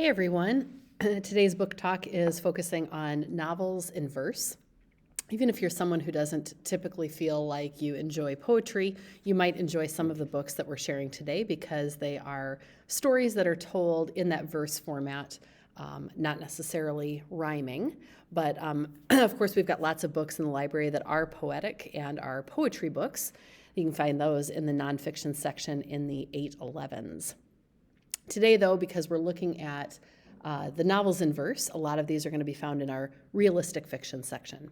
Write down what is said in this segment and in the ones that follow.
Hey everyone. Today's book talk is focusing on novels in verse. Even if you're someone who doesn't typically feel like you enjoy poetry, you might enjoy some of the books that we're sharing today because they are stories that are told in that verse format, not necessarily rhyming. But of course, we've got lots of books in the library that are poetic and are poetry books. You can find those in the nonfiction section in the 811s. Today, though, because we're looking at the novels in verse, a lot of these are going to be found in our realistic fiction section.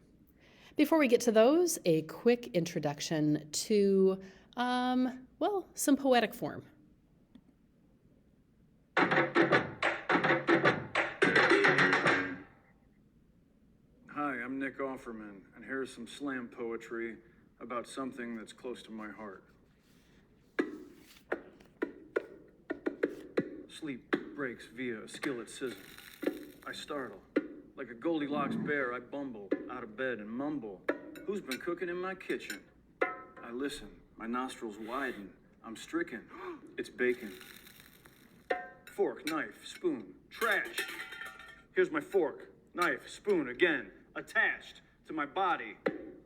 Before we get to those, a quick introduction to, some poetic form. Hi, I'm Nick Offerman, and here's some slam poetry about something that's close to my heart. Sleep breaks via a skillet sizzle. I startle. Like a Goldilocks bear, I bumble out of bed and mumble. Who's been cooking in my kitchen? I listen. My nostrils widen. I'm stricken. It's bacon. Fork, knife, spoon, trash. Here's my fork, knife, spoon again, attached to my body,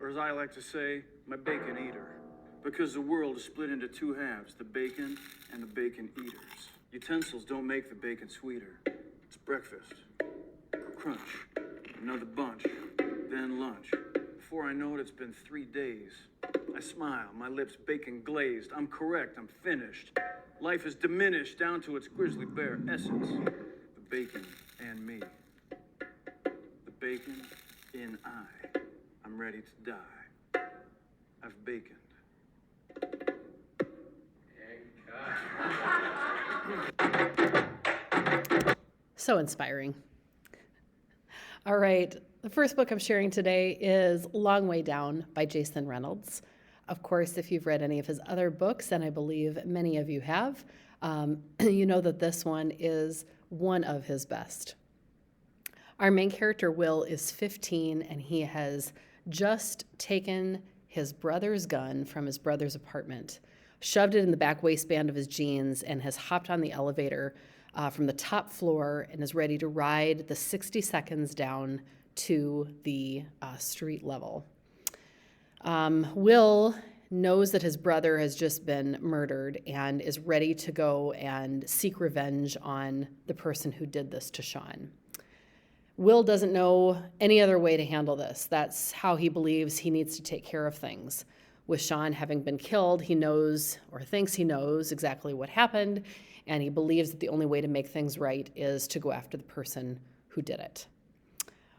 or as I like to say, my bacon eater. Because the world is split into two halves, the bacon and the bacon eaters. Utensils don't make the bacon sweeter. It's breakfast, crunch, another bunch, then lunch. Before I know it, it's been 3 days. I smile, my lips bacon glazed. I'm correct, I'm finished. Life is diminished down to its grizzly bear essence. The bacon and me. The bacon in I. I'm ready to die. I've baconed. So inspiring. All right, the first book I'm sharing today is Long Way Down by Jason Reynolds. Of course, if you've read any of his other books, and I believe many of you have, you know that this one is one of his best. Our main character, Will, is 15, and he has just taken his brother's gun from his brother's apartment, shoved it in the back waistband of his jeans, and has hopped on the elevator from the top floor and is ready to ride the 60 seconds down to the street level. Will knows that his brother has just been murdered and is ready to go and seek revenge on the person who did this to Sean. Will doesn't know any other way to handle this. That's how he believes he needs to take care of things. With Sean having been killed, he knows or thinks he knows exactly what happened, and he believes that the only way to make things right is to go after the person who did it.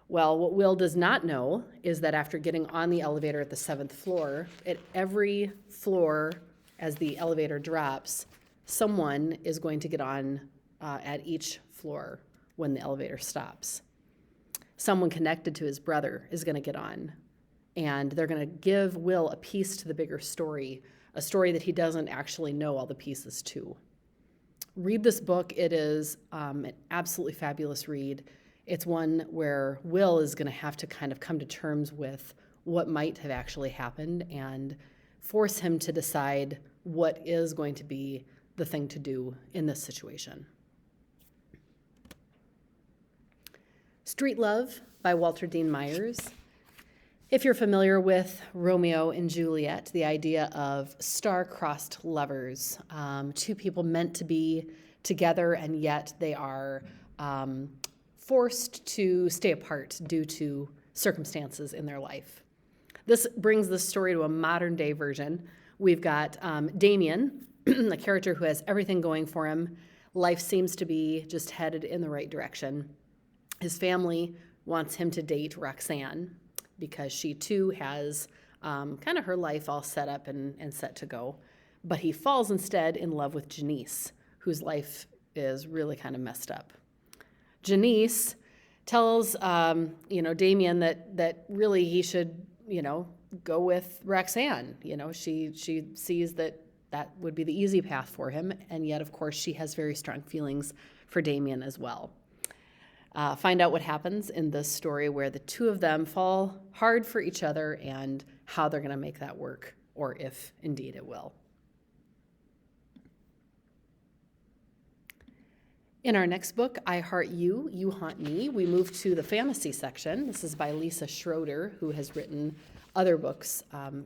Well, what Will does not know is that after getting on the elevator at the 7th floor, at every floor as the elevator drops, someone is going to get on at each floor when the elevator stops. Someone connected to his brother is going to get on, and they're going to give Will a piece to the bigger story, a story that he doesn't actually know all the pieces to. Read this book. It is an absolutely fabulous read. It's one where Will is going to have to kind of come to terms with what might have actually happened and force him to decide what is going to be the thing to do in this situation. Street Love by Walter Dean Myers. If you're familiar with Romeo and Juliet, the idea of star-crossed lovers, two people meant to be together and yet they are forced to stay apart due to circumstances in their life. This brings the story to a modern-day version. We've got Damien, a character who has everything going for him. Life seems to be just headed in the right direction. His family wants him to date Roxanne, because she too has kind of her life all set up and set to go. But he falls instead in love with Janice, whose life is really kind of messed up. Janice tells Damien that really he should go with Roxanne. She sees that would be the easy path for him, and yet of course she has very strong feelings for Damien as well. Find out what happens in this story where the two of them fall hard for each other and how they're going to make that work, or if indeed it will. In our next book, I Heart You, You Haunt Me, we move to the fantasy section. This is by Lisa Schroeder, who has written other books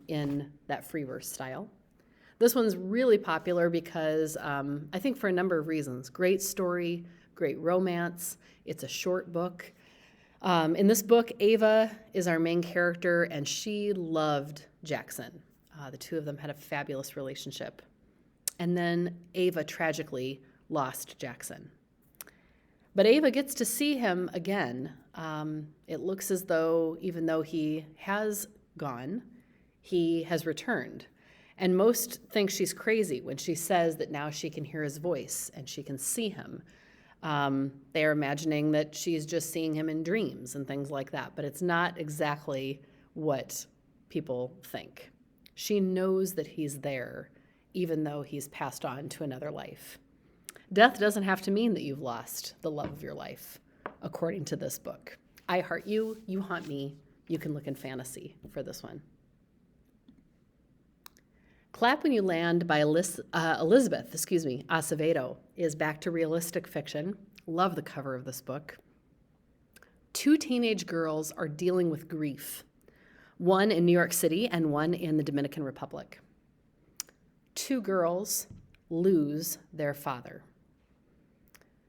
in that free verse style. This one's really popular because I think for a number of reasons. Great story, great romance. It's a short book. In this book, Ava is our main character, and she loved Jackson. The two of them had a fabulous relationship. And then Ava tragically lost Jackson. But Ava gets to see him again. It looks as though, even though he has gone, he has returned. And most think she's crazy when she says that now she can hear his voice and she can see him. They are imagining that she's just seeing him in dreams and things like that, but it's not exactly what people think. She knows that he's there, even though he's passed on to another life. Death doesn't have to mean that you've lost the love of your life, according to this book. I Heart You, You Haunt Me. You can look in fantasy for this one. Clap When You Land by Elizabeth Acevedo is back to realistic fiction. Love the cover of this book. Two teenage girls are dealing with grief, one in New York City and one in the Dominican Republic. Two girls lose their father.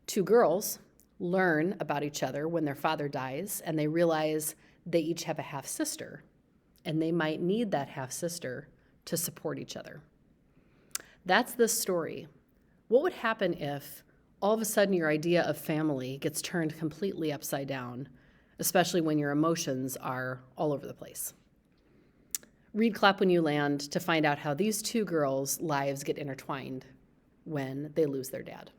Two girls learn about each other when their father dies, and they realize they each have a half-sister, and they might need that half-sister to support each other. That's the story. What would happen if all of a sudden your idea of family gets turned completely upside down, especially when your emotions are all over the place? Read Clap When You Land to find out how these two girls' lives get intertwined when they lose their dad.